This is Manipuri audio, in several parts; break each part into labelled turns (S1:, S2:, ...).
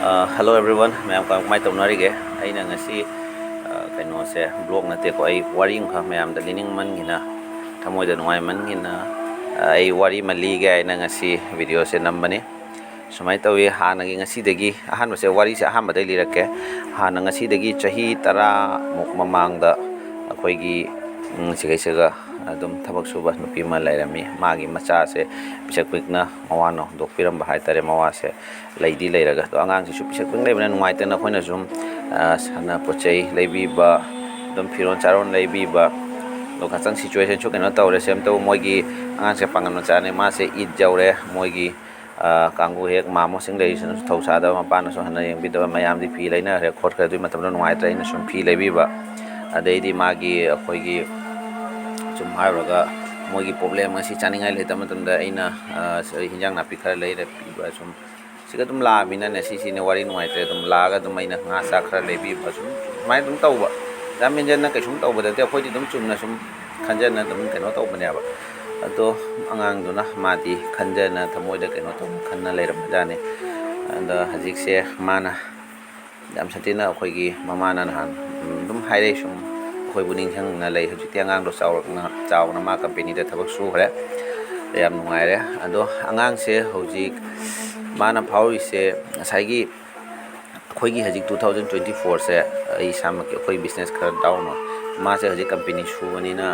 S1: Hello everyone, मैं आपका माय तौनारी गे आई ना ngasi कनो से ब्लॉग नते को आई वारी खा मैं आम दलिनिंग मन गिना थमोय द नुआय मन गिना आई वारी मली गे आई ना ngasi वीडियो से नंबने सुमाय तवे हाना गी ngasi दगी अहान से वारी से अहान बदai लिरके हाना ngasi दगी चाही तरा मुक ममांग दा अखोयगी सिगैसगा अदुम थबक सुबा नुपी मा लैरमी मागी मचा से पिसक पिकना मवानो दोकपिरम बहाय तरे मवा से लैदी लैरगा तो आंगांग से पिसक पिक लैबना नुवाइतना खोइना जुम साना पोचै लैबीबा दम फिरोन चारोन लैबीबा लोकाचंग सिचुएशन छु केनो तौरे सेम तो मोगी आंगांग से पांगन मचाने मा से ईद जौरे मोगी कांगु हेक मामो सिंग लैसन थौसादा मपान सो हना यंबिदबा मयाम दि फी लैना रे खोट खदुइ मतम नुवाइत्रा इन सुम फी लैबीबा अदैदी मागी अखोयगी चुम हारगा मोगी problem asi chaningai le tamatunda aina hinjang napi khara leire piba sum siga dum la bina ne si ne wari nuai te dum la ga dum aina nga sa khara le bi ba sum mai dum tawba jamin jan na kai sum tawba te khoi dum chum na sum khanjan na dum keno tawba ne ba ado angang duna madi khanjan na thamoi da keno taw khanna leiram jane anda hajik se mana jam satina khoi gi mama na han dum haire sum khoi buning thang na lei hujik tiangang do chaw na ma company da thabak su khare yam nungai re ado angang se hujik mana phauri se saigi khoi gi hajik 2024 se ai sam ke khoi business khar down ma se hujik company su bani na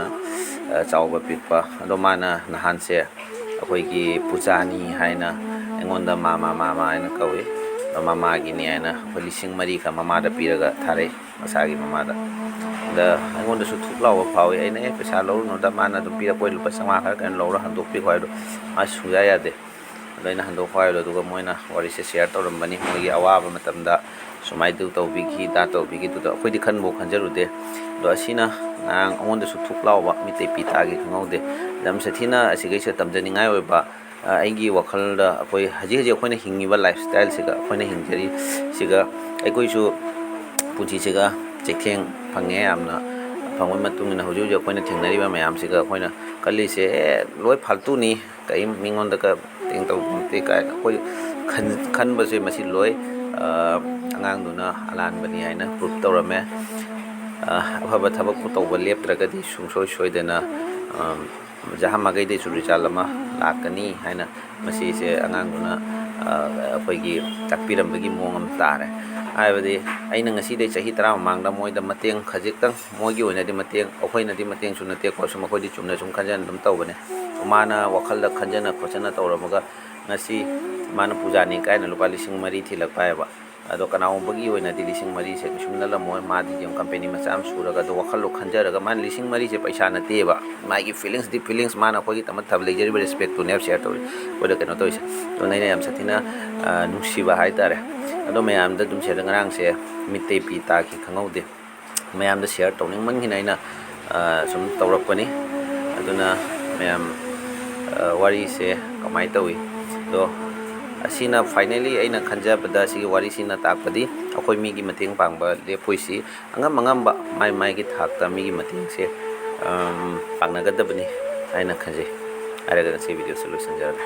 S1: chaw ba pikpa ado mana nahan se khoi gi pujani haina engonda mama aina kawi mama gi ni aina lising mari ka mama da piraga thare masagi mama da engonda su thuk lawa phawi aina pesa lo no da mana dum pira koi lupa sama khar kan lo ra handok pi khoi do a suya ya de daina handok khoi do duga moina wari se share toram bani mogi awa ba matam da sumai du to bi ki da to bi ki tu da khoi di khan bo khan jaru de do asina ang engonda su thuk lawa mi te pi ta gi ngau de dam se thina asigai se tamjani ngai oi ba aigi wakhal da akoi haji akoina hingiba lifestyle siga akoina hingjari siga aikoi su puji siga chekeng phange amna phangoi matung na hoju akoina thingnari ba mayam siga akoina kali se loi faltu ni kai mingon da ka ting to te ka akoi khan ba se masi loi angang duna alan bani haina proof tawrame afaba thabak pu tawba leptragadi sungsoi soidena jahamagai de suri chalama lakani haina masi se angang duna akoigi takpiram bagi mongam tare aibadi aina ngasi de chahi tara mangda moida mateng khajik mogi oina di mateng akhoina di mateng suna te ko suma khodi chumna sum khanjan dum tawbane mana wakhal da khanjana khochana tawramaga ngasi mana pujani kaina lupa lising mari thilak paiba ado kanao bagi oina di lising mari se sumna la moi ma di jam company ma cham suraga do wakhal lo khanjaraga man lising mari se paisa na teba magi feelings di feelings mana khogi tamat thab lejeri respect to ne share to oda keno to to nei am sathina nungshiba hai tare ado mayam da dum se ngarang se mitte pi ta ki khangau de mayam da share to ning man hina ina sum tawrak pani aduna mayam wari se kamai tawi do asina finally aina khanja bada si wari sina takpadi akoi mi gi mating pangba le poisi angam ba mai gi thakta mi gi mating se pangnagadabani aina khanje araga se video solution jara